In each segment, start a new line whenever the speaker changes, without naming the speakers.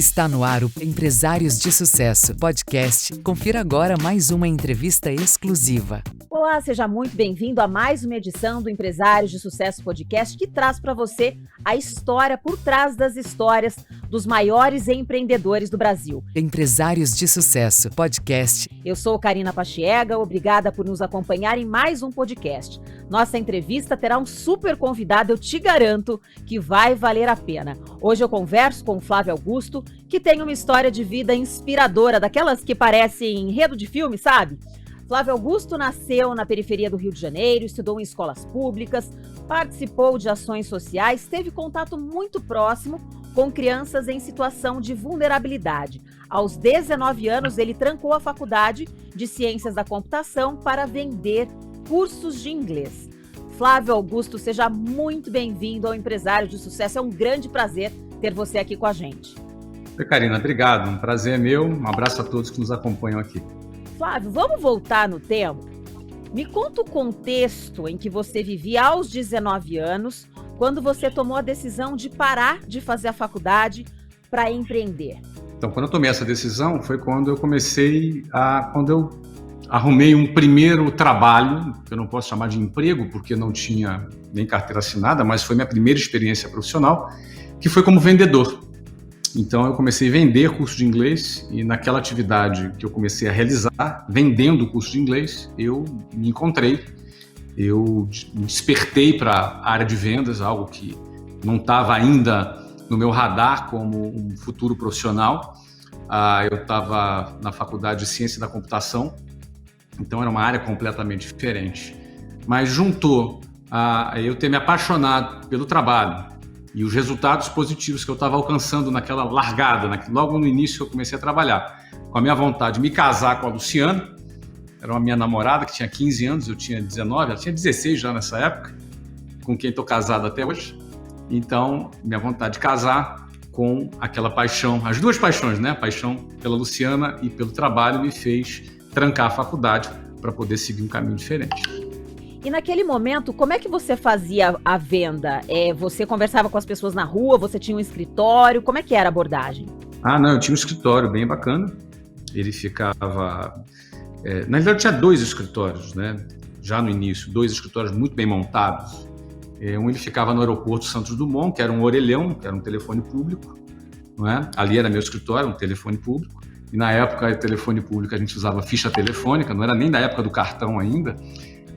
Está no ar o Empresários de Sucesso podcast. Confira agora mais uma entrevista exclusiva.
Olá, seja muito bem-vindo a mais uma edição do Empresários de Sucesso podcast, que traz para você a história por trás das histórias dos maiores empreendedores do Brasil.
Empresários de Sucesso podcast.
Eu sou Karina Pachiega, obrigada por nos acompanhar em mais um podcast. Nossa entrevista terá um super convidado, eu te garanto que vai valer a pena. Hoje eu converso com o Flávio Augusto, que tem uma história de vida inspiradora, daquelas que parecem enredo de filme, sabe? Flávio Augusto nasceu na periferia do Rio de Janeiro, estudou em escolas públicas, participou de ações sociais, teve contato muito próximo com crianças em situação de vulnerabilidade. Aos 19 anos, ele trancou a faculdade de Ciências da Computação para vender cursos de inglês. Flávio Augusto, seja muito bem-vindo ao Empresário de Sucesso. É um grande prazer ter você aqui com a gente.
Oi, Karina, obrigado. Um prazer é meu. Um abraço a todos que nos acompanham aqui.
Flávio, vamos voltar no tempo? Me conta o contexto em que você vivia aos 19 anos, quando você tomou a decisão de parar de fazer a faculdade para empreender.
Então, quando eu tomei essa decisão, foi quando eu quando eu arrumei um primeiro trabalho, que eu não posso chamar de emprego, porque não tinha nem carteira assinada, mas foi minha primeira experiência profissional, que foi como vendedor. Então, eu comecei a vender curso de inglês e naquela atividade que eu comecei a realizar, vendendo o curso de inglês, eu me encontrei, eu me despertei para a área de vendas, algo que não estava ainda no meu radar como um futuro profissional. Eu estava na faculdade de Ciência da Computação, então era uma área completamente diferente. Mas juntou a eu ter me apaixonado pelo trabalho e os resultados positivos que eu estava alcançando naquela largada, logo no início que eu comecei a trabalhar, com a minha vontade de me casar com a Luciana, era uma minha namorada que tinha 15 anos, eu tinha 19, ela tinha 16 já nessa época, com quem estou casado até hoje. Então, minha vontade de casar com aquela paixão, as duas paixões, né? A paixão pela Luciana e pelo trabalho me fez trancar a faculdade para poder seguir um caminho diferente.
E naquele momento, como é que você fazia a venda? Você conversava com as pessoas na rua, você tinha um escritório, como é que era a abordagem?
Não, eu tinha um escritório bem bacana, ele ficava... na verdade, eu tinha dois escritórios, né? Já no início, dois escritórios muito bem montados. Um ele ficava no aeroporto Santos Dumont, que era um orelhão, que era um telefone público, não é? Ali era meu escritório, um telefone público. E na época, o telefone público, a gente usava ficha telefônica, não era nem da época do cartão ainda.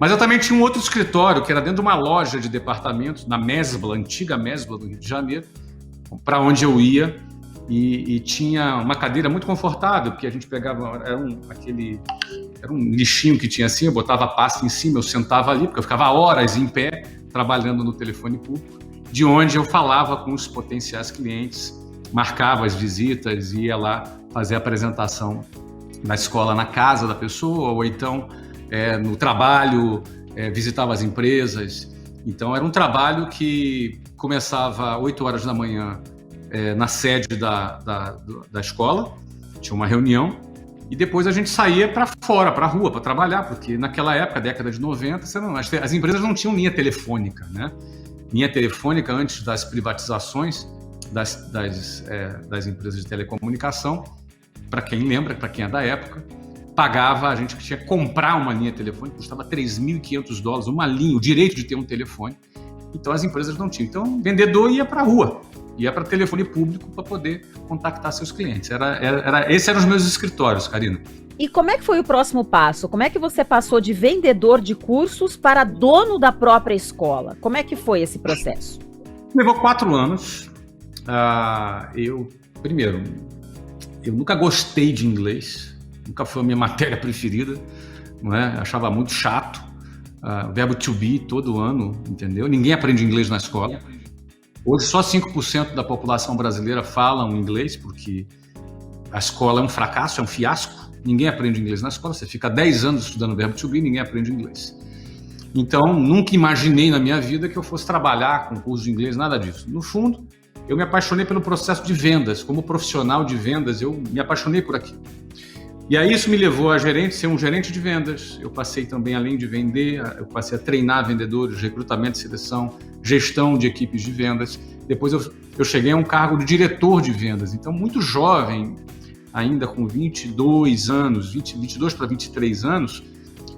Mas eu também tinha um outro escritório, que era dentro de uma loja de departamentos, na Mesbla, antiga Mesbla do Rio de Janeiro, para onde eu ia. E tinha uma cadeira muito confortável, porque a gente pegava, era um lixinho que tinha assim, eu botava a pasta em cima, eu sentava ali, porque eu ficava horas em pé, trabalhando no telefone público, de onde eu falava com os potenciais clientes, marcava as visitas, ia lá fazer a apresentação na escola, na casa da pessoa, ou então no trabalho, visitava as empresas. Então era um trabalho que começava às 8 horas da manhã na sede da escola, tinha uma reunião, e depois a gente saía para fora, para a rua, para trabalhar, porque naquela época, década de 90, as empresas não tinham linha telefônica, né? Linha telefônica antes das privatizações das empresas de telecomunicação, para quem lembra, para quem é da época, a gente tinha que comprar uma linha telefônica, custava $3.500, uma linha, o direito de ter um telefone. Então as empresas não tinham. Então o vendedor ia para a rua, ia para telefone público para poder contactar seus clientes. Esses eram os meus escritórios, Karina.
E como é que foi o próximo passo? Como é que você passou de vendedor de cursos para dono da própria escola? Como é que foi esse processo?
Levou 4 anos. Primeiro, eu nunca gostei de inglês, nunca foi a minha matéria preferida, não é? Achava muito chato. O verbo to be todo ano, entendeu? Ninguém aprende inglês na escola. Hoje só 5% da população brasileira falam inglês, porque a escola é um fracasso, é um fiasco. Ninguém aprende inglês na escola. Você fica 10 anos estudando verbo to be, ninguém aprende inglês. Então, nunca imaginei na minha vida que eu fosse trabalhar com curso de inglês, nada disso. No fundo, eu me apaixonei pelo processo de vendas. Como profissional de vendas, eu me apaixonei por aquilo. E aí isso me levou a ser um gerente de vendas. Eu passei também, além de vender, eu passei a treinar vendedores, recrutamento e seleção, gestão de equipes de vendas. Depois eu cheguei a um cargo de diretor de vendas. Então, muito jovem, ainda com 22 anos, 22 para 23 anos,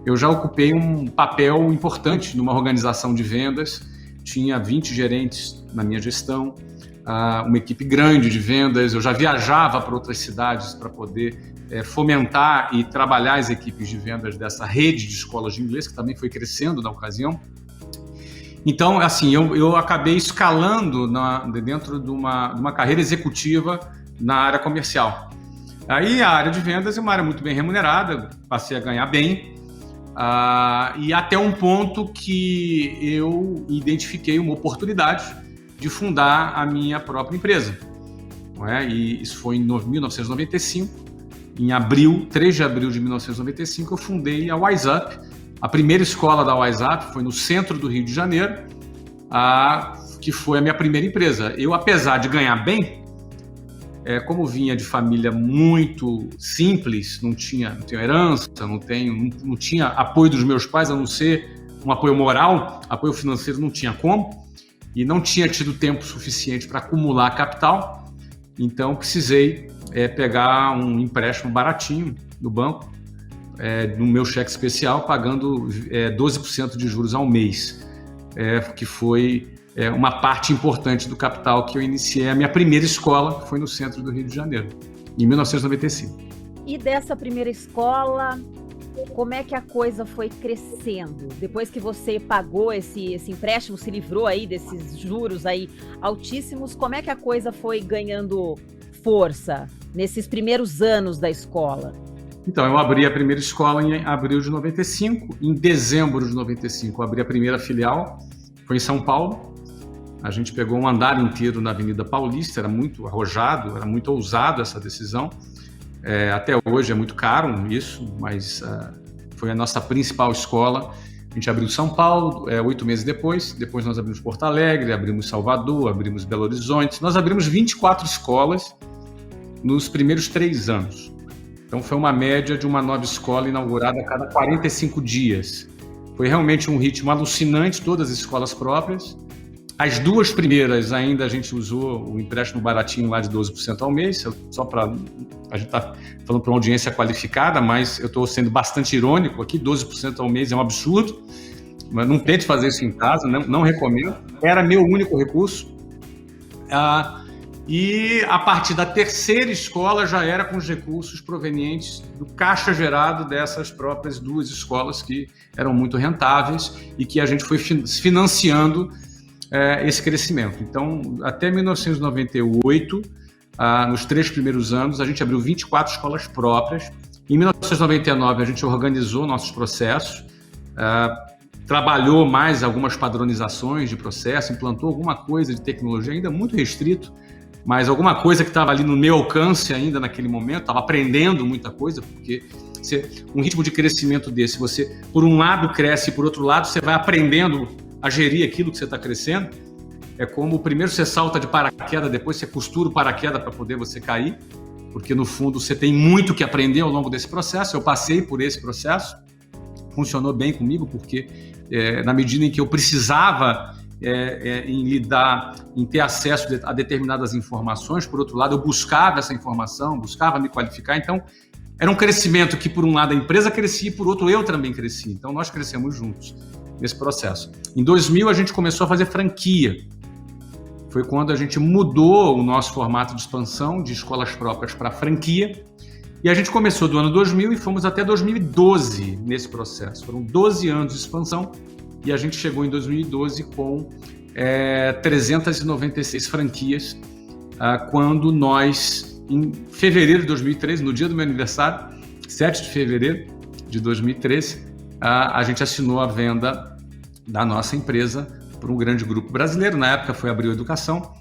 eu já ocupei um papel importante numa organização de vendas. Tinha 20 gerentes na minha gestão, uma equipe grande de vendas. Eu já viajava para outras cidades para poder fomentar e trabalhar as equipes de vendas dessa rede de escolas de inglês, que também foi crescendo na ocasião. Então, assim, eu acabei escalando dentro de uma carreira executiva na área comercial. Aí a área de vendas é uma área muito bem remunerada, passei a ganhar bem, e até um ponto que eu identifiquei uma oportunidade de fundar a minha própria empresa. Não é? E isso foi em 1995. Em 3 de abril de 1995, eu fundei a WiseUp. A primeira escola da WiseUp foi no centro do Rio de Janeiro, que foi a minha primeira empresa. Eu, apesar de ganhar bem, como vinha de família muito simples, não tinha herança, não tinha apoio dos meus pais, a não ser um apoio moral, apoio financeiro não tinha como, e não tinha tido tempo suficiente para acumular capital, então precisei pegar um empréstimo baratinho no banco, no meu cheque especial, pagando 12% de juros ao mês, que foi uma parte importante do capital que eu iniciei a minha primeira escola, que foi no centro do Rio de Janeiro, em 1995.
E dessa primeira escola, como é que a coisa foi crescendo? Depois que você pagou esse empréstimo, se livrou aí desses juros aí altíssimos, como é que a coisa foi ganhando força nesses primeiros anos da escola?
Então, eu abri a primeira escola em abril de 95. Em dezembro de 95, eu abri a primeira filial. Foi em São Paulo. A gente pegou um andar inteiro na Avenida Paulista. Era muito arrojado, era muito ousado essa decisão. Até hoje é muito caro isso, mas foi a nossa principal escola. A gente abriu São Paulo 8 meses depois. Depois nós abrimos Porto Alegre, abrimos Salvador, abrimos Belo Horizonte. Nós abrimos 24 escolas nos primeiros 3 anos. Então foi uma média de uma nova escola inaugurada a cada 45 dias. Foi realmente um ritmo alucinante, todas as escolas próprias. As 2 primeiras ainda a gente usou o empréstimo baratinho lá de 12% ao mês, só para... A gente está falando para uma audiência qualificada, mas eu estou sendo bastante irônico aqui, 12% ao mês é um absurdo, mas não tente fazer isso em casa, não recomendo. Era meu único recurso. E a partir da terceira escola já era com os recursos provenientes do caixa gerado dessas próprias 2 escolas que eram muito rentáveis e que a gente foi financiando esse crescimento. Então, até 1998, nos 3 primeiros anos, a gente abriu 24 escolas próprias. Em 1999, a gente organizou nossos processos, trabalhou mais algumas padronizações de processo, implantou alguma coisa de tecnologia ainda muito restrito, mas alguma coisa que estava ali no meu alcance ainda naquele momento, estava aprendendo muita coisa, porque um ritmo de crescimento desse, você por um lado cresce e por outro lado você vai aprendendo a gerir aquilo que você está crescendo. É como primeiro você salta de paraquedas, depois você costura o paraquedas para poder você cair, porque no fundo você tem muito que aprender ao longo desse processo. Eu passei por esse processo, funcionou bem comigo, porque na medida em que eu precisava em lidar, em ter acesso a determinadas informações, por outro lado eu buscava essa informação, buscava me qualificar. Então era um crescimento que por um lado a empresa crescia e por outro eu também cresci. Então nós crescemos juntos nesse processo. Em 2000 a gente começou a fazer franquia. Foi quando a gente mudou o nosso formato de expansão de escolas próprias para franquia. E a gente começou do ano 2000 e fomos até 2012 nesse processo. Foram 12 anos de expansão e a gente chegou em 2012 com 396 franquias, quando nós, em fevereiro de 2013, no dia do meu aniversário, 7 de fevereiro de 2013, a gente assinou a venda da nossa empresa para um grande grupo brasileiro. Na época foi a Abril Educação,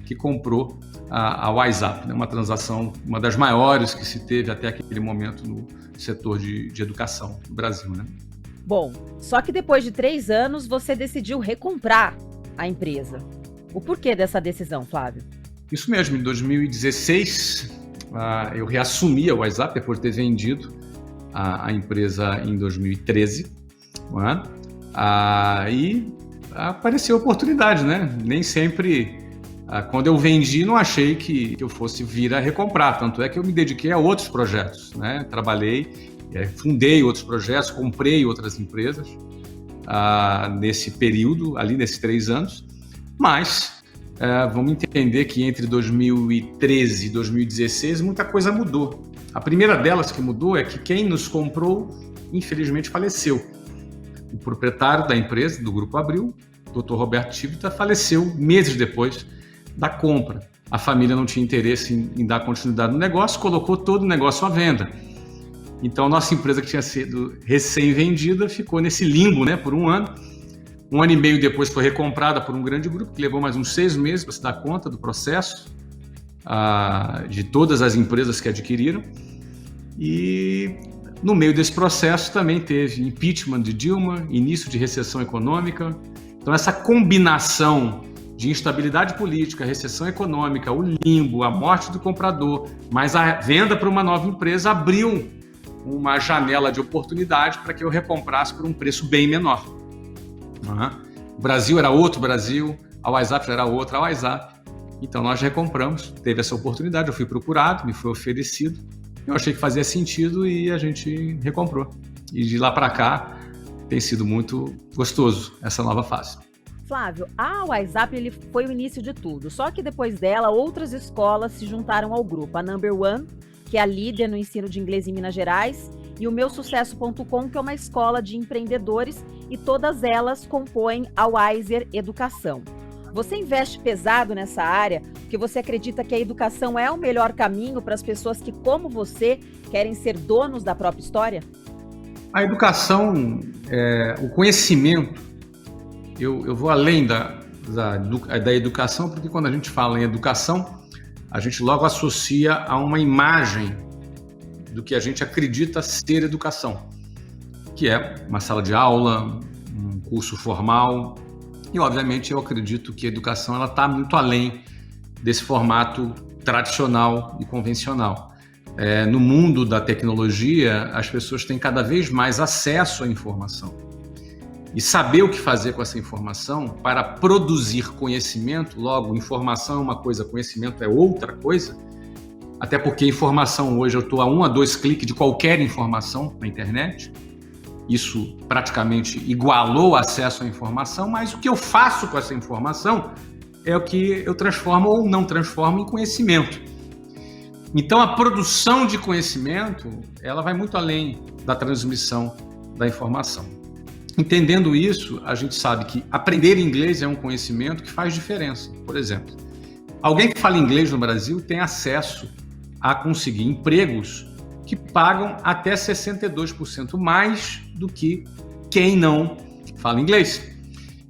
que comprou a WiseUp, né? Uma transação, uma das maiores que se teve até aquele momento no setor de educação no Brasil, né?
Bom, só que depois de 3 anos você decidiu recomprar a empresa. O porquê dessa decisão, Flávio?
Isso mesmo, em 2016 eu reassumi a WhatsApp depois de ter vendido a empresa em 2013, não é? E apareceu a oportunidade, né? Nem sempre, quando eu vendi, não achei que eu fosse vir a recomprar, tanto é que eu me dediquei a outros projetos, né? Trabalhei, fundei outros projetos, comprei outras empresas nesse período, ali nesses 3 anos, mas vamos entender que entre 2013 e 2016 muita coisa mudou. A primeira delas que mudou é que quem nos comprou, infelizmente, faleceu. O proprietário da empresa, do Grupo Abril, Dr. Roberto Tivita, faleceu meses depois da compra. A família não tinha interesse em dar continuidade no negócio, colocou todo o negócio à venda. Então, nossa empresa, que tinha sido recém-vendida, ficou nesse limbo, né, por 1 ano. 1 ano e meio depois foi recomprada por um grande grupo, que levou mais uns 6 meses para se dar conta do processo de todas as empresas que adquiriram. E no meio desse processo também teve impeachment de Dilma, início de recessão econômica. Então, essa combinação de instabilidade política, recessão econômica, o limbo, a morte do comprador, mas a venda para uma nova empresa abriu uma janela de oportunidade para que eu recomprasse por um preço bem menor. O Brasil era outro Brasil, a WhatsApp era outra WhatsApp. Então nós recompramos, teve essa oportunidade, eu fui procurado, me foi oferecido, eu achei que fazia sentido e a gente recomprou. E de lá para cá tem sido muito gostoso essa nova fase.
Flávio, a WhatsApp foi o início de tudo, só que depois dela outras escolas se juntaram ao grupo, a Number One, que é a líder no ensino de inglês em Minas Gerais, e o meusucesso.com, que é uma escola de empreendedores, e todas elas compõem a Wiser Educação. Você investe pesado nessa área porque você acredita que a educação é o melhor caminho para as pessoas que, como você, querem ser donos da própria história?
A educação, o conhecimento, eu vou além da educação, porque quando a gente fala em educação, a gente logo associa a uma imagem do que a gente acredita ser educação, que é uma sala de aula, um curso formal. E, obviamente, eu acredito que a educação está muito além desse formato tradicional e convencional. No mundo da tecnologia, as pessoas têm cada vez mais acesso à informação. E saber o que fazer com essa informação para produzir conhecimento, logo, informação é uma coisa, conhecimento é outra coisa, até porque informação hoje eu estou a 1 a 2 cliques de qualquer informação na internet. Isso praticamente igualou o acesso à informação, mas o que eu faço com essa informação é o que eu transformo ou não transformo em conhecimento. Então, a produção de conhecimento, ela vai muito além da transmissão da informação. Entendendo isso, a gente sabe que aprender inglês é um conhecimento que faz diferença. Por exemplo, alguém que fala inglês no Brasil tem acesso a conseguir empregos que pagam até 62% mais do que quem não fala inglês.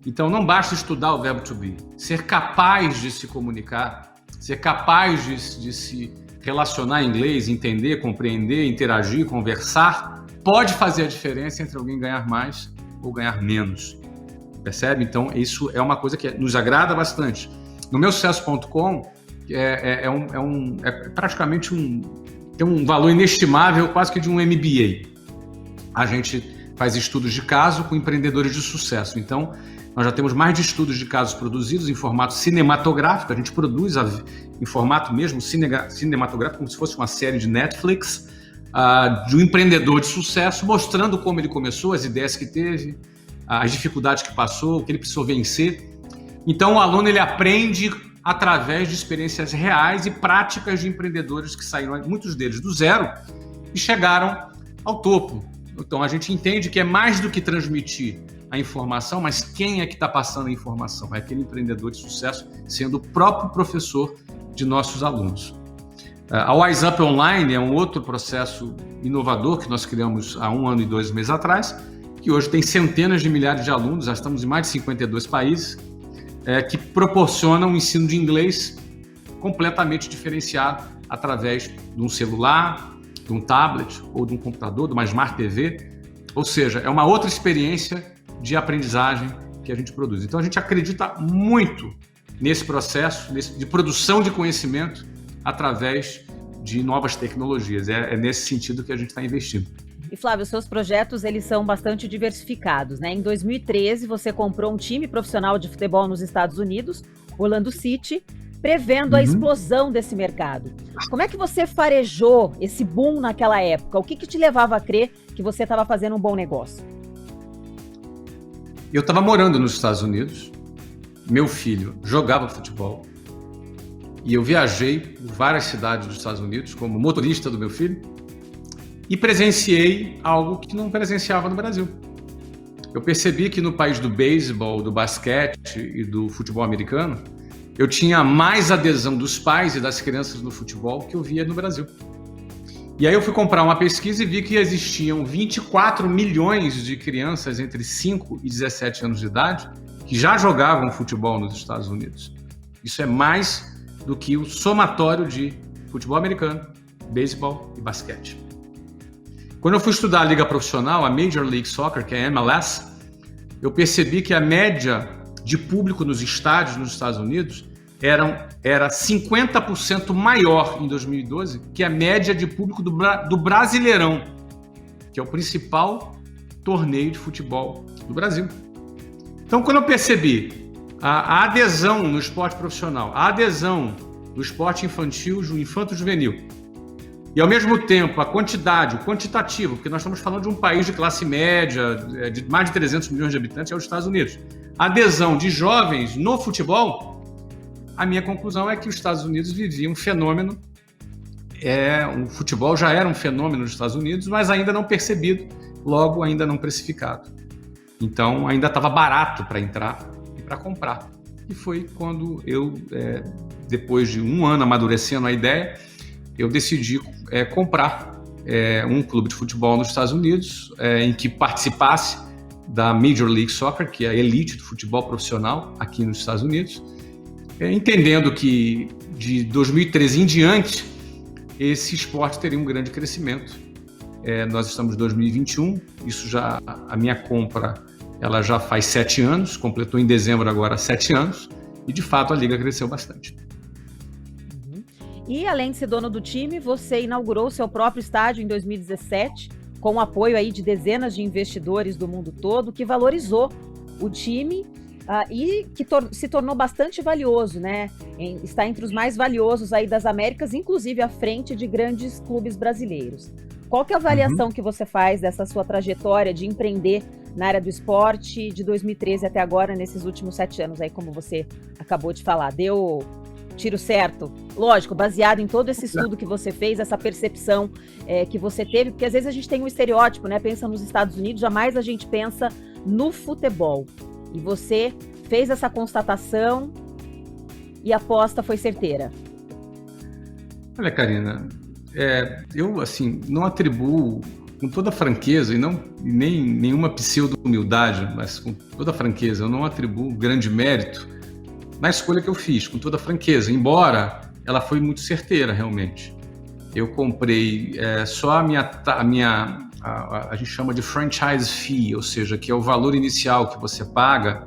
Então, não basta estudar o verbo to be. Ser capaz de se comunicar, ser capaz de se relacionar em inglês, entender, compreender, interagir, conversar, pode fazer a diferença entre alguém ganhar mais ou ganhar menos. Percebe? Então, isso é uma coisa que nos agrada bastante. No meusucesso.com, praticamente tem um valor inestimável, quase que de um MBA. A gente faz estudos de caso com empreendedores de sucesso. Então, nós já temos mais de estudos de casos produzidos em formato cinematográfico. A gente produz em formato mesmo cinematográfico, como se fosse uma série de Netflix, de um empreendedor de sucesso, mostrando como ele começou, as ideias que teve, as dificuldades que passou, o que ele precisou vencer. Então, o aluno ele aprende através de experiências reais e práticas de empreendedores que saíram, muitos deles do zero, e chegaram ao topo. Então, a gente entende que é mais do que transmitir a informação, mas quem é que está passando a informação? É aquele empreendedor de sucesso, sendo o próprio professor de nossos alunos. A WhatsApp Online é um outro processo inovador que nós criamos há 1 ano e 2 meses atrás, que hoje tem centenas de milhares de alunos, já estamos em mais de 52 países, que proporcionam um ensino de inglês completamente diferenciado através de um celular, de um tablet ou de um computador, de uma Smart TV. Ou seja, é uma outra experiência de aprendizagem que a gente produz. Então, a gente acredita muito nesse processo de produção de conhecimento através de novas tecnologias. É nesse sentido que a gente está investindo.
E Flávio, seus projetos eles são bastante diversificados, né? Em 2013, você comprou um time profissional de futebol nos Estados Unidos, Orlando City, prevendo a explosão desse mercado. Como é que você farejou esse boom naquela época? O que te levava a crer que você estava fazendo um bom negócio?
Eu estava morando nos Estados Unidos, meu filho jogava futebol e eu viajei por várias cidades dos Estados Unidos como motorista do meu filho e presenciei algo que não presenciava no Brasil. Eu percebi que no país do beisebol, do basquete e do futebol americano, eu tinha mais adesão dos pais e das crianças no futebol que eu via no Brasil. E aí eu fui comprar uma pesquisa e vi que existiam 24 milhões de crianças entre 5 e 17 anos de idade que já jogavam futebol nos Estados Unidos. Isso é mais do que o somatório de futebol americano, beisebol e basquete. Quando eu fui estudar a liga profissional, a Major League Soccer, que é a MLS, eu percebi que a média de público nos estádios nos Estados Unidos era 50% maior em 2012 que a média de público do Brasileirão, que é o principal torneio de futebol do Brasil. Então, quando eu percebi a adesão no esporte profissional, a adesão no esporte infantil, infanto-juvenil, e ao mesmo tempo a quantidade, o quantitativo, porque nós estamos falando de um país de classe média, de mais de 300 milhões de habitantes, é os Estados Unidos. A adesão de jovens no futebol, a minha conclusão é que os Estados Unidos viviam um fenômeno, o futebol já era um fenômeno nos Estados Unidos, mas ainda não percebido, logo ainda não precificado. Então ainda estava barato para entrar e para comprar. E foi quando eu, depois de um ano amadurecendo a ideia, eu decidi comprar um clube de futebol nos Estados Unidos, em que participasse da Major League Soccer, que é a elite do futebol profissional aqui nos Estados Unidos, entendendo que de 2013 em diante esse esporte teria um grande crescimento. Nós estamos em 2021, a minha compra ela já faz 7 anos, completou em dezembro agora 7 anos, e de fato a liga cresceu bastante.
E além de ser dono do time, você inaugurou seu próprio estádio em 2017, com o apoio aí de dezenas de investidores do mundo todo, que valorizou o time e que se tornou bastante valioso, né? Está entre os mais valiosos aí das Américas, inclusive à frente de grandes clubes brasileiros. Qual que é a avaliação que você faz dessa sua trajetória de empreender na área do esporte de 2013 até agora, nesses últimos 7 anos aí, como você acabou de falar? Deu tiro certo? Lógico, baseado em todo esse estudo que você fez, essa percepção que você teve, porque às vezes a gente tem um estereótipo, né? Pensa nos Estados Unidos, jamais a gente pensa no futebol. E você fez essa constatação e a aposta foi certeira.
Olha, Karina, eu assim não atribuo com toda franqueza e nem nenhuma pseudo-humildade, mas com toda franqueza, eu não atribuo grande mérito na escolha que eu fiz, com toda franqueza, embora ela foi muito certeira, realmente. Eu comprei só a gente chama de franchise fee, ou seja, que é o valor inicial que você paga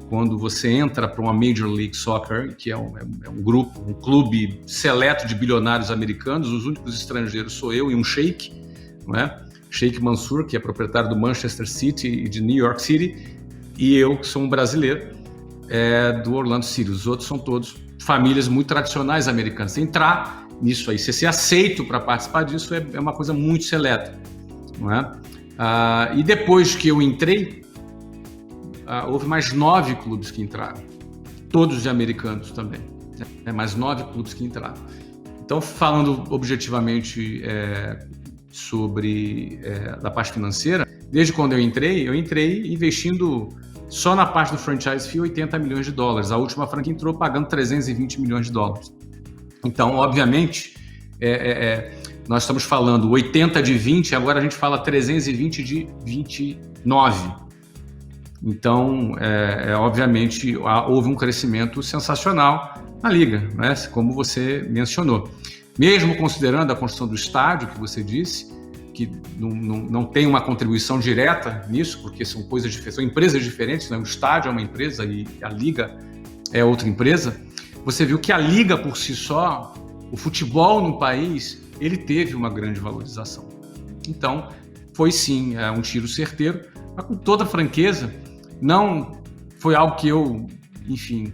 quando você entra para uma Major League Soccer, que é um grupo, um clube seleto de bilionários americanos. Os únicos estrangeiros sou eu e um sheik, não é? Sheik Mansour, que é proprietário do Manchester City e de New York City, e eu, que sou um brasileiro, do Orlando City. Os outros são todos famílias muito tradicionais americanas. Entrar nisso aí, ser aceito para participar disso é uma coisa muito seleta, não é? E depois que eu entrei, houve mais 9 clubes que entraram, todos de americanos também, mais 9 clubes que entraram. Então, falando objetivamente sobre da parte financeira, desde quando eu entrei investindo só na parte do franchise fee $80 milhões. A última franquia entrou pagando $320 milhões. Então, obviamente, nós estamos falando 80 de 20, agora a gente fala 320 de 29. Então, obviamente, houve um crescimento sensacional na liga, né? Como você mencionou. Mesmo considerando a construção do estádio, que você disse, que não tem uma contribuição direta nisso, porque são coisas diferentes, são empresas diferentes, né? O estádio é uma empresa e a liga é outra empresa. Você viu que a liga por si só, o futebol no país, ele teve uma grande valorização. Então, foi sim um tiro certeiro, mas com toda franqueza, não foi algo que eu, enfim,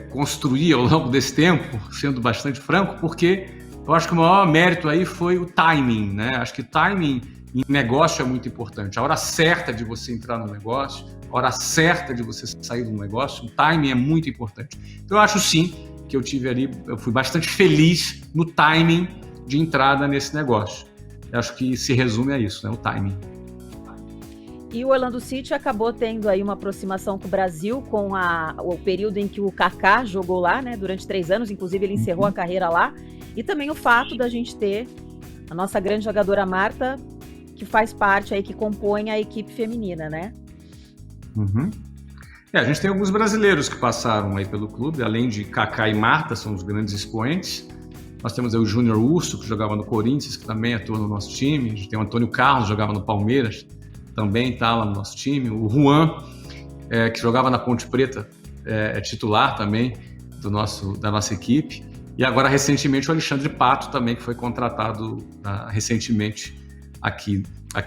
construí ao longo desse tempo, sendo bastante franco, porque eu acho que o maior mérito aí foi o timing, né? Acho que timing em negócio é muito importante. A hora certa de você entrar no negócio, a hora certa de você sair do negócio, o timing é muito importante. Então eu acho sim que eu fui bastante feliz no timing de entrada nesse negócio. Eu acho que se resume a isso, né? O timing.
E o Orlando City acabou tendo aí uma aproximação com o Brasil, com o período em que o Kaká jogou lá, né? Durante 3 anos, inclusive ele encerrou a carreira lá. E também o fato da gente ter a nossa grande jogadora Marta, que faz parte aí, que compõe a equipe feminina, né?
Uhum. A gente tem alguns brasileiros que passaram aí pelo clube, além de Kaká e Marta, são os grandes expoentes. Nós temos aí o Júnior Urso, que jogava no Corinthians, que também atua no nosso time. A gente tem o Antônio Carlos, que jogava no Palmeiras, também está lá no nosso time. O Juan, que jogava na Ponte Preta, é titular também da nossa equipe. E agora, recentemente, o Alexandre Pato também, que foi contratado recentemente aqui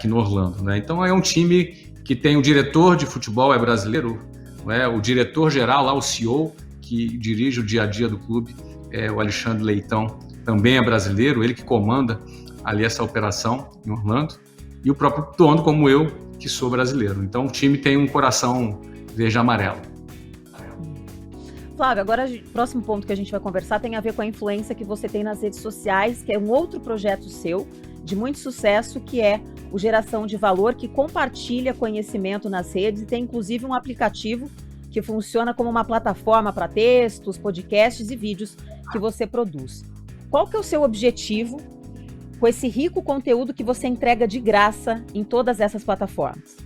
no Orlando, né? Então, é um time que tem o diretor de futebol brasileiro, né? O diretor-geral lá, o CEO, que dirige o dia a dia do clube, o Alexandre Leitão, também é brasileiro, ele que comanda ali essa operação em Orlando. E o próprio dono, como eu, que sou brasileiro. Então, o time tem um coração verde-amarelo.
Flávio, agora o próximo ponto que a gente vai conversar tem a ver com a influência que você tem nas redes sociais, que é um outro projeto seu, de muito sucesso, que é o Geração de Valor, que compartilha conhecimento nas redes e tem inclusive um aplicativo que funciona como uma plataforma para textos, podcasts e vídeos que você produz. Qual que é o seu objetivo com esse rico conteúdo que você entrega de graça em todas essas plataformas?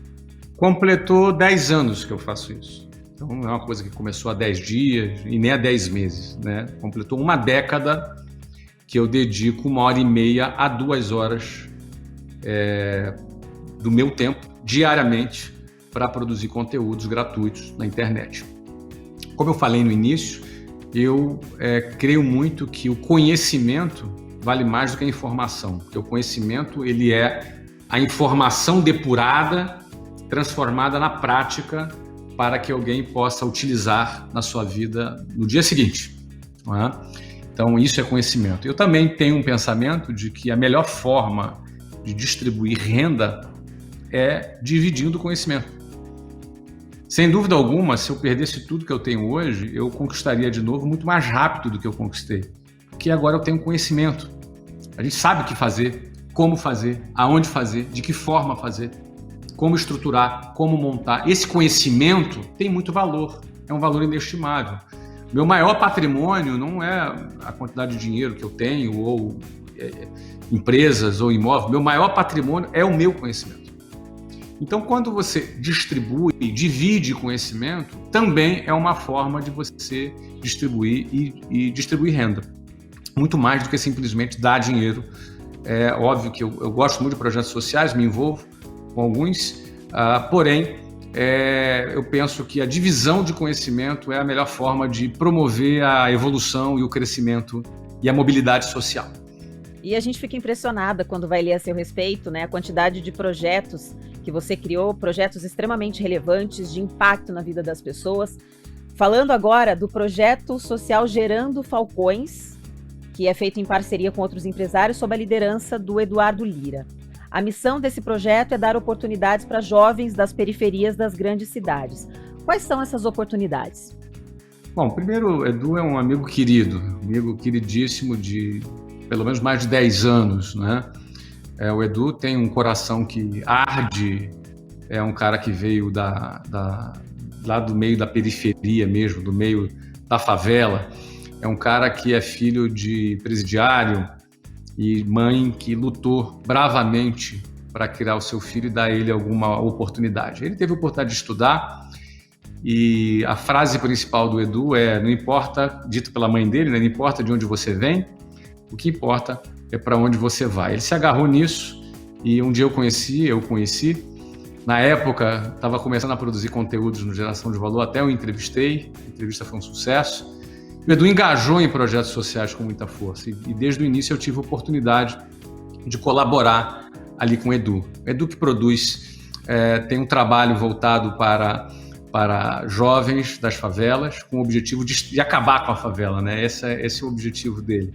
Completou 10 anos que eu faço isso. Então, não é uma coisa que começou há 10 dias e nem há 10 meses, né? Completou uma década que eu dedico 1h30 a 2 horas do meu tempo, diariamente, para produzir conteúdos gratuitos na internet. Como eu falei no início, eu creio muito que o conhecimento vale mais do que a informação, porque o conhecimento ele é a informação depurada, transformada na prática, para que alguém possa utilizar na sua vida no dia seguinte, não é? Então, isso é conhecimento. Eu também tenho um pensamento de que a melhor forma de distribuir renda é dividindo o conhecimento. Sem dúvida alguma, se eu perdesse tudo que eu tenho hoje, eu conquistaria de novo muito mais rápido do que eu conquistei, porque agora eu tenho conhecimento. A gente sabe o que fazer, como fazer, aonde fazer, de que forma fazer, como estruturar, como montar. Esse conhecimento tem muito valor, é um valor inestimável. Meu maior patrimônio não é a quantidade de dinheiro que eu tenho, ou empresas, ou imóveis. Meu maior patrimônio é o meu conhecimento. Então, quando você distribui, divide conhecimento, também é uma forma de você distribuir e distribuir renda. Muito mais do que simplesmente dar dinheiro. É óbvio que eu gosto muito de projetos sociais, me envolvo com alguns, porém, eu penso que a divisão de conhecimento é a melhor forma de promover a evolução e o crescimento e a mobilidade social.
E a gente fica impressionada quando vai ler a seu respeito, né? A quantidade de projetos que você criou, projetos extremamente relevantes, de impacto na vida das pessoas. Falando agora do projeto social Gerando Falcões, que é feito em parceria com outros empresários sob a liderança do Eduardo Lira. A missão desse projeto é dar oportunidades para jovens das periferias das grandes cidades. Quais são essas oportunidades?
Bom, primeiro, o Edu é um amigo querido, amigo queridíssimo de pelo menos mais de 10 anos, né? O Edu tem um coração que arde, é um cara que veio lá do meio da periferia mesmo, do meio da favela. É um cara que é filho de presidiário e mãe que lutou bravamente para criar o seu filho e dar a ele alguma oportunidade. Ele teve a oportunidade de estudar e a frase principal do Edu não importa, dito pela mãe dele, né, não importa de onde você vem, o que importa é para onde você vai. Ele se agarrou nisso e um dia eu conheci. Na época, estava começando a produzir conteúdos no Geração de Valor, até eu entrevistei, a entrevista foi um sucesso. O Edu engajou em projetos sociais com muita força e desde o início eu tive a oportunidade de colaborar ali com o Edu. O Edu que produz, tem um trabalho voltado para jovens das favelas com o objetivo de acabar com a favela, né? Esse é o objetivo dele.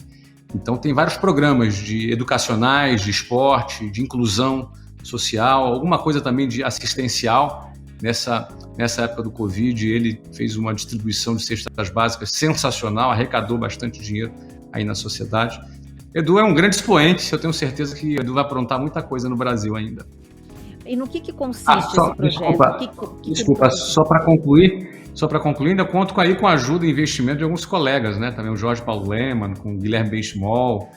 Então tem vários programas educacionais, de esporte, de inclusão social, alguma coisa também de assistencial. Nessa época do Covid, ele fez uma distribuição de cestas básicas sensacional, arrecadou bastante dinheiro aí na sociedade. Edu é um grande expoente, eu tenho certeza que Edu vai aprontar muita coisa no Brasil ainda.
E no que consiste esse projeto?
Desculpa, só para concluir, ainda conto com a ajuda e investimento de alguns colegas, né? Também o Jorge Paulo Leman, com o Guilherme Benchimol,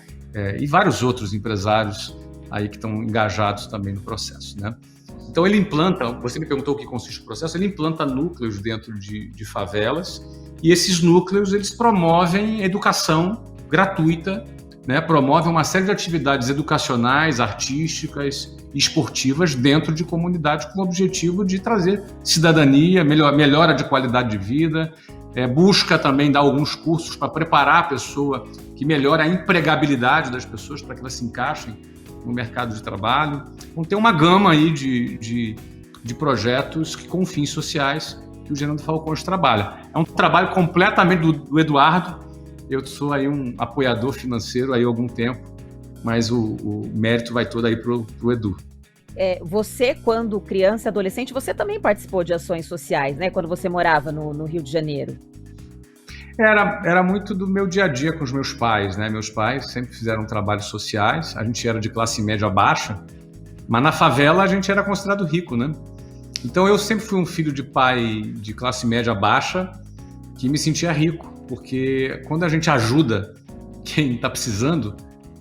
e vários outros empresários aí que estão engajados também no processo, né? Então ele implanta, você me perguntou o que consiste o processo, ele implanta núcleos dentro de favelas e esses núcleos eles promovem educação gratuita, né? Promovem uma série de atividades educacionais, artísticas e esportivas dentro de comunidades com o objetivo de trazer cidadania, melhora de qualidade de vida, busca também dar alguns cursos para preparar a pessoa, que melhora a empregabilidade das pessoas para que elas se encaixem no mercado de trabalho. Então tem uma gama aí de projetos com fins sociais que o Gerando Falcões trabalha. É um trabalho completamente do Eduardo. Eu sou aí um apoiador financeiro aí há algum tempo, mas o mérito vai todo aí pro Edu.
Você, quando criança e adolescente, você também participou de ações sociais, né? Quando você morava no Rio de Janeiro.
Era muito do meu dia a dia com os meus pais, né? Meus pais sempre fizeram trabalhos sociais, a gente era de classe média baixa, mas na favela a gente era considerado rico, né? Então eu sempre fui um filho de pai de classe média baixa que me sentia rico, porque quando a gente ajuda quem está precisando,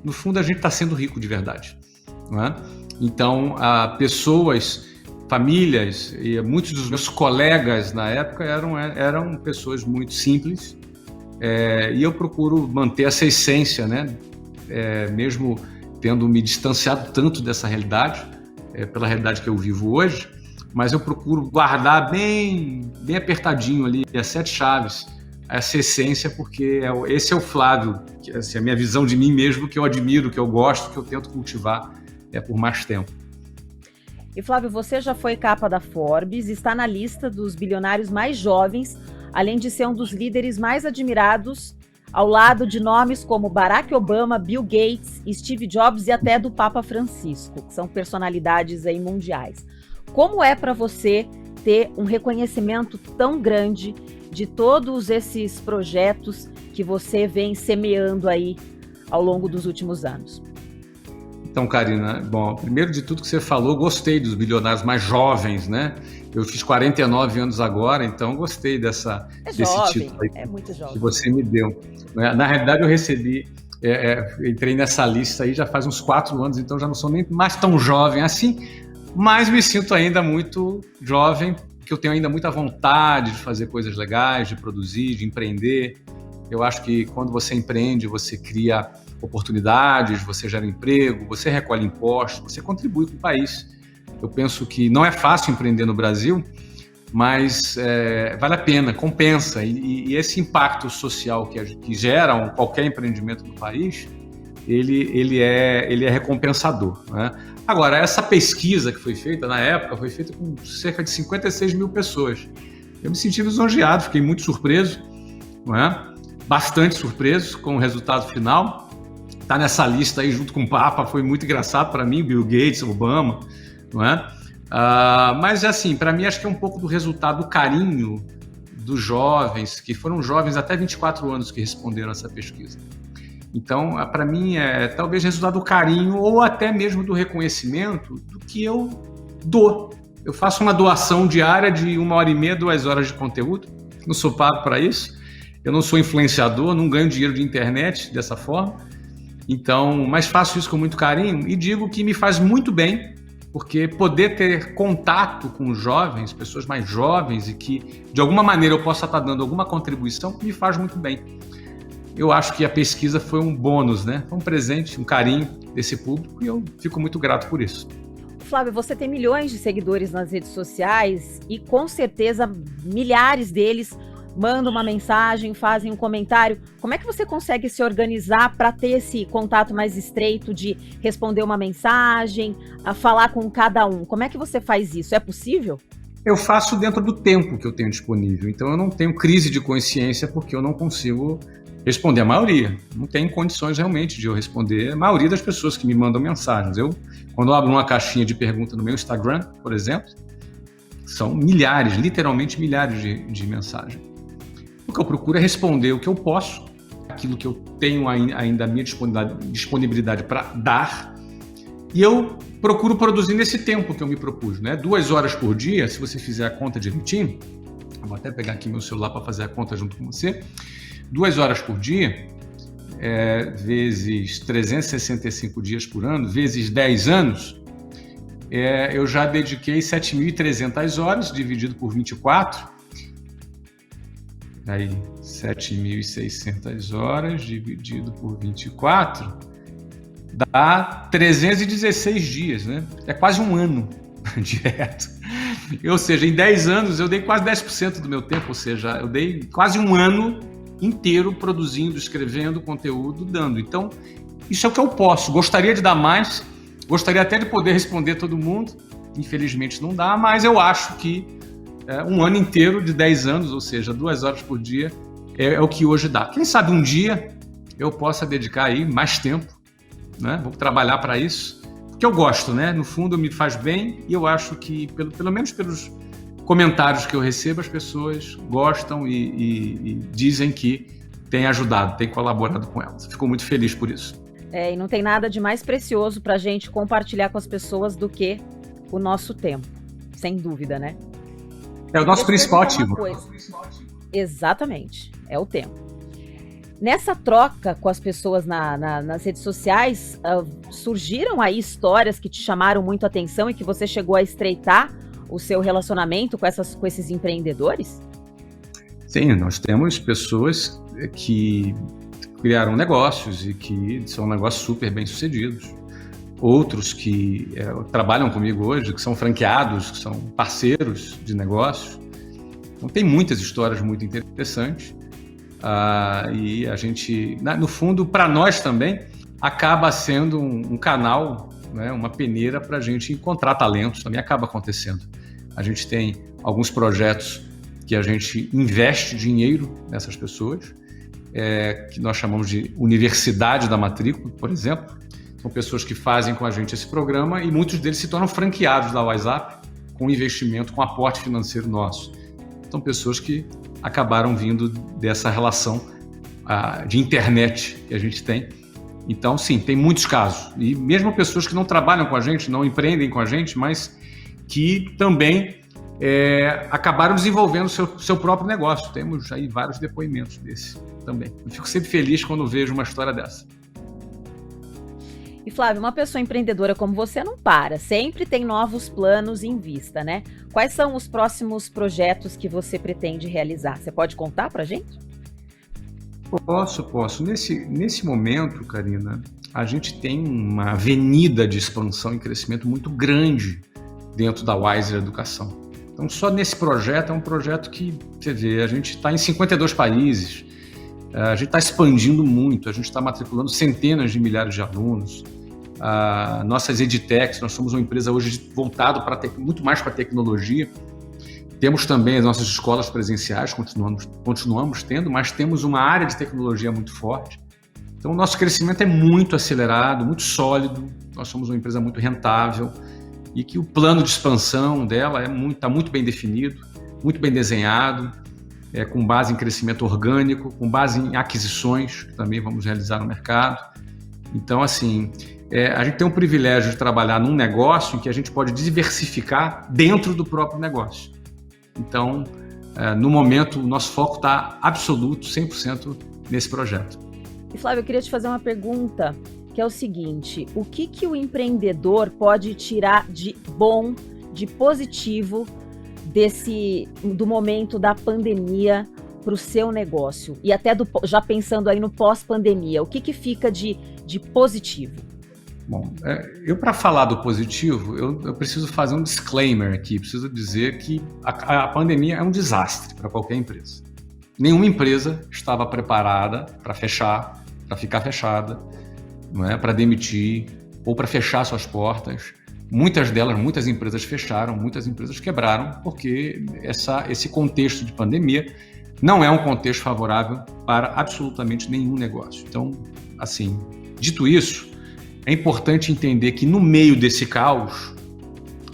no fundo a gente está sendo rico de verdade, não é? Então, pessoas, famílias e muitos dos meus colegas na época eram pessoas muito simples, e eu procuro manter essa essência, né? Mesmo tendo me distanciado tanto dessa realidade, pela realidade que eu vivo hoje, mas eu procuro guardar bem apertadinho ali as 7 chaves, essa essência, porque esse é o Flávio, assim, a minha visão de mim mesmo, que eu admiro, que eu gosto, que eu tento cultivar por mais tempo.
E Flávio, você já foi capa da Forbes, está na lista dos bilionários mais jovens, além de ser um dos líderes mais admirados, ao lado de nomes como Barack Obama, Bill Gates, Steve Jobs e até do Papa Francisco, que são personalidades aí mundiais. Como é para você ter um reconhecimento tão grande de todos esses projetos que você vem semeando aí ao longo dos últimos anos?
Então, Karina, bom, primeiro de tudo que você falou, gostei dos bilionários mais jovens, né? Eu fiz 49 anos agora, então gostei desse título aí,
é muito jovem,
que você me deu. Na realidade, eu recebi, entrei nessa lista aí já faz uns 4 anos, então já não sou nem mais tão jovem assim, mas me sinto ainda muito jovem, porque eu tenho ainda muita vontade de fazer coisas legais, de produzir, de empreender. Eu acho que quando você empreende, você cria oportunidades, você gera emprego, você recolhe impostos, você contribui com o país. Eu penso que não é fácil empreender no Brasil, mas vale a pena, compensa. E esse impacto social que gera qualquer empreendimento no país, ele é recompensador, né? Agora, essa pesquisa que foi feita na época, foi feita com cerca de 56 mil pessoas. Eu me senti lisonjeado, fiquei muito surpreso, não é? Bastante surpreso com o resultado final. Tá nessa lista aí junto com o Papa, foi muito engraçado para mim, Bill Gates, Obama, não é? Mas assim, para mim acho que é um pouco do resultado, do carinho dos jovens, que foram jovens até 24 anos que responderam essa pesquisa. Então, para mim é talvez resultado do carinho ou até mesmo do reconhecimento do que eu dou. Eu faço uma doação diária de 1h30, 2 horas de conteúdo, não sou pago para isso, eu não sou influenciador, não ganho dinheiro de internet dessa forma. Então, mas faço isso com muito carinho e digo que me faz muito bem, porque poder ter contato com os jovens, pessoas mais jovens e que de alguma maneira eu possa estar dando alguma contribuição, me faz muito bem. Eu acho que a pesquisa foi um bônus, né? Foi um presente, um carinho desse público e eu fico muito grato por isso.
Flávio, você tem milhões de seguidores nas redes sociais e com certeza milhares deles mandam uma mensagem, fazem um comentário. Como é que você consegue se organizar para ter esse contato mais estreito de responder uma mensagem, a falar com cada um? Como é que você faz isso? É possível?
Eu faço dentro do tempo que eu tenho disponível. Então eu não tenho crise de consciência porque eu não consigo responder a maioria. Não tem condições realmente de eu responder a maioria das pessoas que me mandam mensagens. Quando eu abro uma caixinha de pergunta no meu Instagram, por exemplo, são milhares, literalmente milhares de mensagens. O que eu procuro é responder o que eu posso, aquilo que eu tenho ainda a minha disponibilidade para dar, e eu procuro produzir nesse tempo que eu me propus, né? 2 horas por dia, se você fizer a conta direitinho, vou até pegar aqui meu celular para fazer a conta junto com você, 2 horas por dia, vezes 365 dias por ano, vezes 10 anos, eu já dediquei 7.300 horas, dividido por 24, aí 7.600 horas, dividido por 24, dá 316 dias, né? É quase um ano direto. Ou seja, em 10 anos eu dei quase 10% do meu tempo, ou seja, eu dei quase um ano inteiro produzindo, escrevendo conteúdo, dando. Então, isso é o que eu posso. Gostaria de dar mais, gostaria até de poder responder todo mundo, infelizmente não dá, mas eu acho que um ano inteiro de 10 anos, ou seja, 2 horas por dia, é o que hoje dá. Quem sabe um dia eu possa dedicar aí mais tempo, né? Vou trabalhar para isso, porque eu gosto, né? No fundo me faz bem e eu acho que, pelo menos pelos comentários que eu recebo, as pessoas gostam e dizem que tem ajudado, tem colaborado com elas. Fico muito feliz por isso.
E não tem nada de mais precioso para a gente compartilhar com as pessoas do que o nosso tempo, sem dúvida, né?
É o nosso principal ativo.
Exatamente, é o tempo. Nessa troca com as pessoas nas redes sociais, surgiram aí histórias que te chamaram muito a atenção e que você chegou a estreitar o seu relacionamento com esses empreendedores?
Sim, nós temos pessoas que criaram negócios e que são negócios super bem-sucedidos. Outros que trabalham comigo hoje, que são franqueados, que são parceiros de negócios. Então, tem muitas histórias muito interessantes. E a gente, no fundo, para nós também, acaba sendo um canal, né, uma peneira para a gente encontrar talentos, também acaba acontecendo. A gente tem alguns projetos que a gente investe dinheiro nessas pessoas, que nós chamamos de Universidade da Matrícula, por exemplo. São pessoas que fazem com a gente esse programa e muitos deles se tornam franqueados da WhatsApp com investimento, com aporte financeiro nosso. São pessoas que acabaram vindo dessa relação de internet que a gente tem. Então, sim, tem muitos casos. E mesmo pessoas que não trabalham com a gente, não empreendem com a gente, mas que também acabaram desenvolvendo seu próprio negócio. Temos aí vários depoimentos desse também. Eu fico sempre feliz quando vejo uma história dessa.
E Flávio, uma pessoa empreendedora como você não para, sempre tem novos planos em vista, né? Quais são os próximos projetos que você pretende realizar? Você pode contar pra gente?
Posso. Nesse momento, Karina, a gente tem uma avenida de expansão e crescimento muito grande dentro da Wiser Educação. Então, só nesse projeto, é um projeto que, você vê, a gente está em 52 países, a gente está expandindo muito, a gente está matriculando centenas de milhares de alunos. Nossas edtechs, nós somos uma empresa hoje voltada muito mais para tecnologia. Temos também as nossas escolas presenciais, continuamos tendo, mas temos uma área de tecnologia muito forte. Então, o nosso crescimento é muito acelerado, muito sólido. Nós somos uma empresa muito rentável e que o plano de expansão dela está muito bem definido, muito bem desenhado, com base em crescimento orgânico, com base em aquisições, que também vamos realizar no mercado. Então, assim, a gente tem um privilégio de trabalhar num negócio em que a gente pode diversificar dentro do próprio negócio. Então, no momento, o nosso foco está absoluto, 100% nesse projeto.
E Flávio, eu queria te fazer uma pergunta, que é o seguinte: o que o empreendedor pode tirar de bom, de positivo, do momento da pandemia para o seu negócio? E até já pensando aí no pós-pandemia, o que fica de positivo?
Bom, eu para falar do positivo, eu preciso fazer um disclaimer aqui, preciso dizer que a pandemia é um desastre para qualquer empresa. nenhuma empresa estava preparada para fechar, para ficar fechada, não é? Para demitir ou para fechar suas portas. Muitas empresas fecharam, muitas empresas quebraram, porque esse contexto de pandemia não é um contexto favorável para absolutamente nenhum negócio. Então, assim, dito isso, é importante entender que no meio desse caos,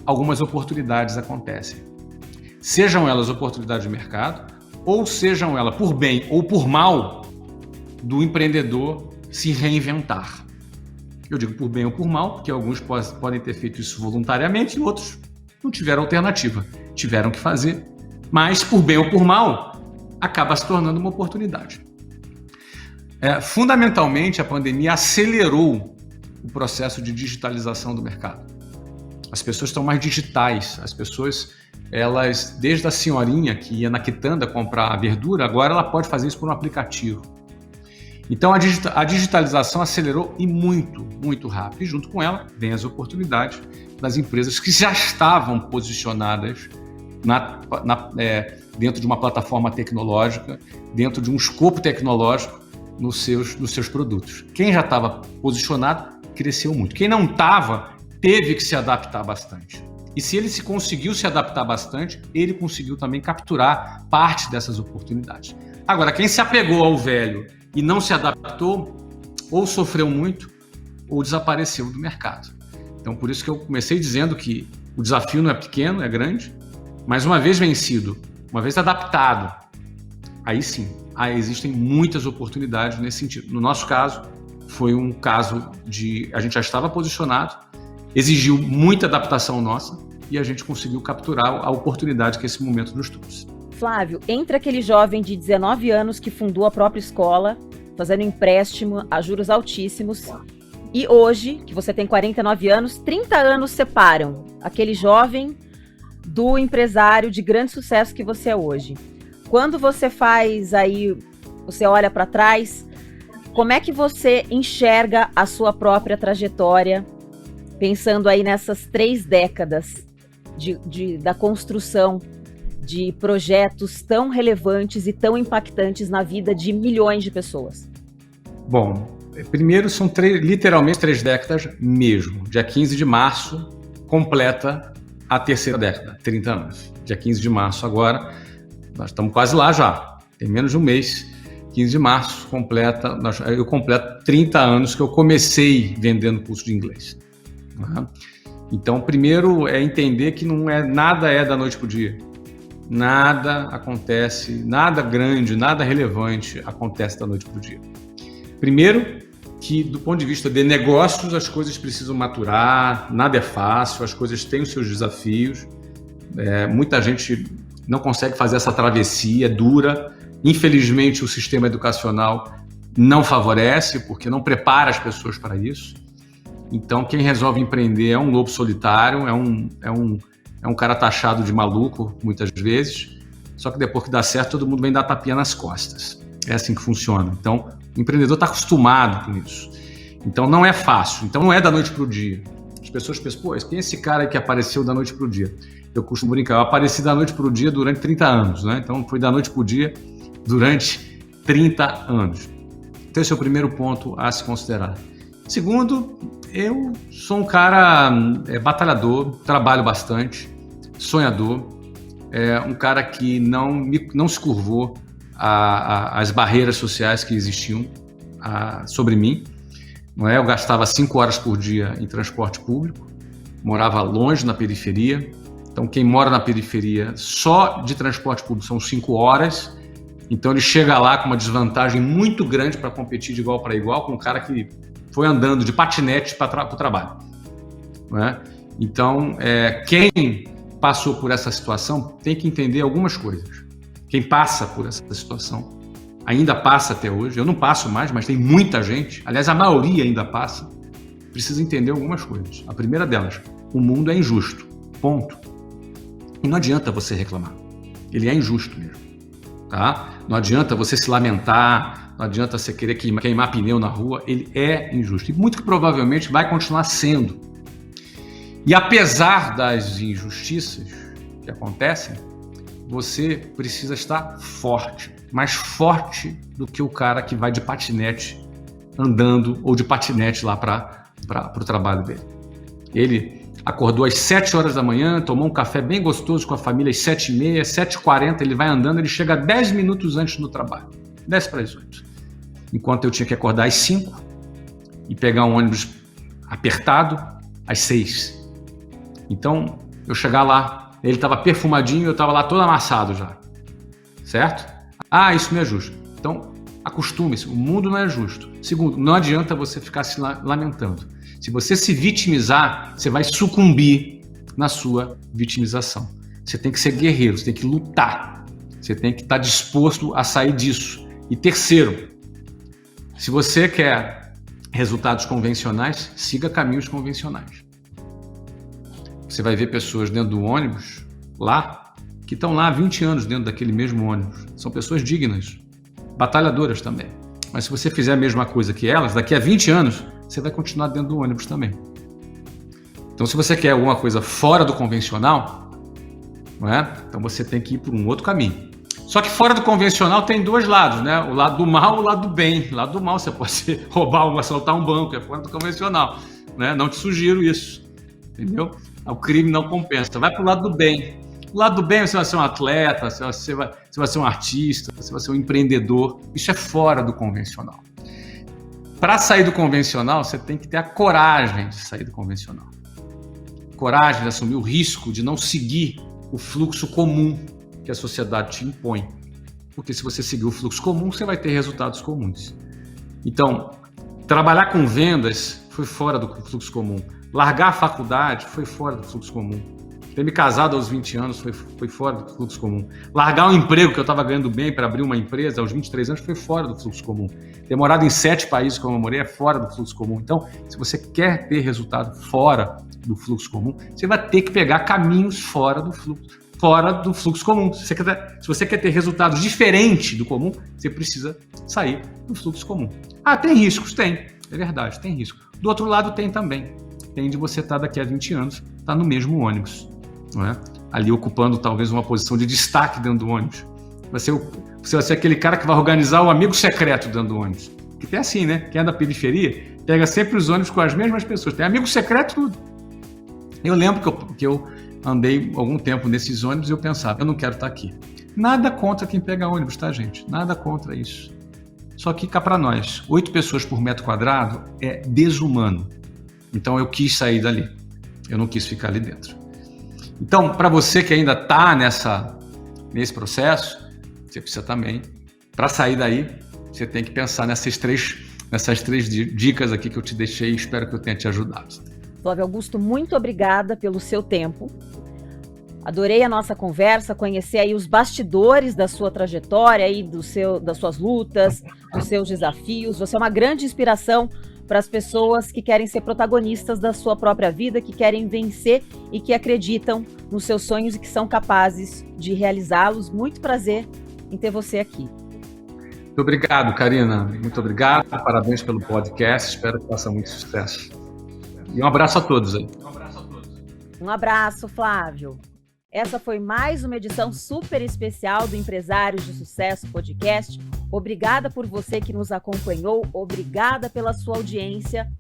algumas oportunidades acontecem. Sejam elas oportunidades de mercado, ou sejam elas por bem ou por mal do empreendedor se reinventar. Eu digo por bem ou por mal, porque alguns podem ter feito isso voluntariamente e outros não tiveram alternativa, tiveram que fazer. Mas por bem ou por mal, acaba se tornando uma oportunidade. Fundamentalmente, a pandemia acelerou o processo de digitalização do mercado. As pessoas estão mais digitais, as pessoas, elas, desde a senhorinha que ia na quitanda comprar a verdura, agora ela pode fazer isso por um aplicativo. Então a digitalização acelerou e muito, muito rápido. E junto com ela, vem as oportunidades das empresas que já estavam posicionadas dentro de uma plataforma tecnológica, dentro de um escopo tecnológico nos seus produtos. Quem já estava posicionado, cresceu muito. Quem não estava, teve que se adaptar bastante. E se ele conseguiu se adaptar bastante, ele conseguiu também capturar parte dessas oportunidades. Agora, quem se apegou ao velho e não se adaptou, ou sofreu muito, ou desapareceu do mercado. Então, por isso que eu comecei dizendo que o desafio não é pequeno, é grande, mas uma vez vencido, uma vez adaptado, aí sim, existem muitas oportunidades nesse sentido. No nosso caso, foi um caso de... A gente já estava posicionado, exigiu muita adaptação nossa e a gente conseguiu capturar a oportunidade que esse momento nos trouxe.
Flávio, entre aquele jovem de 19 anos que fundou a própria escola, fazendo empréstimo a juros altíssimos, e hoje, que você tem 49 anos, 30 anos separam aquele jovem do empresário de grande sucesso que você é hoje. Quando você faz aí, você olha para trás, como é que você enxerga a sua própria trajetória, pensando aí nessas 3 décadas da construção de projetos tão relevantes e tão impactantes na vida de milhões de pessoas?
Bom, primeiro são literalmente 3 décadas mesmo. Dia 15 de março completa a 3ª década, 30 anos. Dia 15 de março agora, nós estamos quase lá já, tem menos de um mês. 15 de março eu completo 30 anos que eu comecei vendendo curso de inglês. Então, primeiro é entender que nada é da noite para o dia. Nada acontece, nada grande, nada relevante acontece da noite para o dia. Primeiro, que do ponto de vista de negócios, as coisas precisam maturar, nada é fácil, as coisas têm os seus desafios. Muita gente não consegue fazer essa travessia, é dura. Infelizmente, o sistema educacional não favorece, porque não prepara as pessoas para isso. Então, quem resolve empreender é um lobo solitário, é um cara taxado de maluco, muitas vezes, só que depois que dá certo, todo mundo vem dar tapinha nas costas. É assim que funciona. Então, o empreendedor está acostumado com isso. Então, não é fácil. Então, não é da noite para o dia. As pessoas pensam, pô, quem é esse cara aí que apareceu da noite para o dia? Eu costumo brincar, eu apareci da noite para o dia durante 30 anos, né? Então, foi da noite para o dia durante 30 anos. Então, esse é o primeiro ponto a se considerar. Segundo, eu sou um cara batalhador, trabalho bastante, sonhador, um cara que não se curvou às barreiras sociais que existiam sobre mim. Não é? Eu gastava 5 horas por dia em transporte público, morava longe na periferia. Então, quem mora na periferia, só de transporte público são 5 horas. Então, ele chega lá com uma desvantagem muito grande para competir de igual para igual com um cara que foi andando de patinete para o trabalho. Não é? Então, quem passou por essa situação tem que entender algumas coisas. Quem passa por essa situação ainda passa até hoje. Eu não passo mais, mas tem muita gente, aliás, a maioria ainda passa, precisa entender algumas coisas. A primeira delas, o mundo é injusto, ponto. E não adianta você reclamar, ele é injusto mesmo, tá? Não adianta você se lamentar, não adianta você querer queimar pneu na rua, ele é injusto e muito que provavelmente vai continuar sendo. E apesar das injustiças que acontecem, você precisa estar forte. mais forte do que o cara que vai de patinete andando ou de patinete lá para o trabalho dele. Ele acordou às 7 horas da manhã, tomou um café bem gostoso com a família às 7h30, 7h40, ele vai andando, ele chega 10 minutos antes do trabalho, 10 para as 8. Enquanto eu tinha que acordar às 5 e pegar um ônibus apertado às 6. Então, eu chegar lá, ele estava perfumadinho, eu estava lá todo amassado já, certo? Isso não é justo. Então, acostume-se, o mundo não é justo. Segundo, não adianta você ficar se lamentando. Se você se vitimizar, você vai sucumbir na sua vitimização. Você tem que ser guerreiro, você tem que lutar. Você tem que estar disposto a sair disso. E terceiro, se você quer resultados convencionais, siga caminhos convencionais. Você vai ver pessoas dentro do ônibus, lá, que estão lá há 20 anos dentro daquele mesmo ônibus. São pessoas dignas, batalhadoras também. Mas se você fizer a mesma coisa que elas, daqui a 20 anos, você vai continuar dentro do ônibus também. Então, se você quer alguma coisa fora do convencional, não é? Então você tem que ir por um outro caminho. Só que fora do convencional tem dois lados, né? O lado do mal e o lado do bem. O lado do mal você pode roubar ou assaltar um banco, é fora do convencional, né? Não te sugiro isso, entendeu? O crime não compensa. Vai para o lado do bem. O lado do bem você vai ser um atleta, você vai ser um artista, você vai ser um empreendedor. Isso é fora do convencional. Para sair do convencional, você tem que ter a coragem de sair do convencional. Coragem de assumir o risco de não seguir o fluxo comum que a sociedade te impõe. Porque se você seguir o fluxo comum, você vai ter resultados comuns. Então, trabalhar com vendas foi fora do fluxo comum. Largar a faculdade foi fora do fluxo comum. Ter me casado aos 20 anos foi fora do fluxo comum. Largar um emprego que eu estava ganhando bem para abrir uma empresa aos 23 anos foi fora do fluxo comum. Ter morado em 7 países como eu morei é fora do fluxo comum. Então, se você quer ter resultado fora do fluxo comum, você vai ter que pegar caminhos fora do fluxo comum. Se você quer ter resultados diferentes do comum, você precisa sair do fluxo comum. Tem riscos? Tem. É verdade, tem risco. Do outro lado tem também. Tem de você estar daqui a 20 anos, estar no mesmo ônibus. Não é? Ali ocupando talvez uma posição de destaque dentro do ônibus. Você vai ser aquele cara que vai organizar o amigo secreto dentro do ônibus. Que tem assim, né? Quem é da periferia pega sempre os ônibus com as mesmas pessoas. Tem amigo secreto tudo. Eu lembro que eu andei algum tempo nesses ônibus e eu pensava, eu não quero estar aqui. Nada contra quem pega ônibus, tá, gente? Nada contra isso. Só que cá para nós, 8 pessoas por metro quadrado é desumano. Então eu quis sair dali. Eu não quis ficar ali dentro. Então, para você que ainda está nesse processo, você precisa também, para sair daí, você tem que pensar nessas três dicas aqui que eu te deixei e espero que eu tenha te ajudado.
Flávio Augusto, muito obrigada pelo seu tempo. Adorei a nossa conversa, conhecer aí os bastidores da sua trajetória, aí das suas lutas, dos seus desafios. Você é uma grande inspiração para as pessoas que querem ser protagonistas da sua própria vida, que querem vencer e que acreditam nos seus sonhos e que são capazes de realizá-los. Muito prazer em ter você aqui.
Muito obrigado, Karina. Muito obrigado. Parabéns pelo podcast. Espero que faça muito sucesso. E um abraço a todos aí.
Um abraço, Flávio. Essa foi mais uma edição super especial do Empresários de Sucesso Podcast. Obrigada por você que nos acompanhou, obrigada pela sua audiência.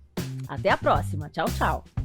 Até a próxima. Tchau, tchau.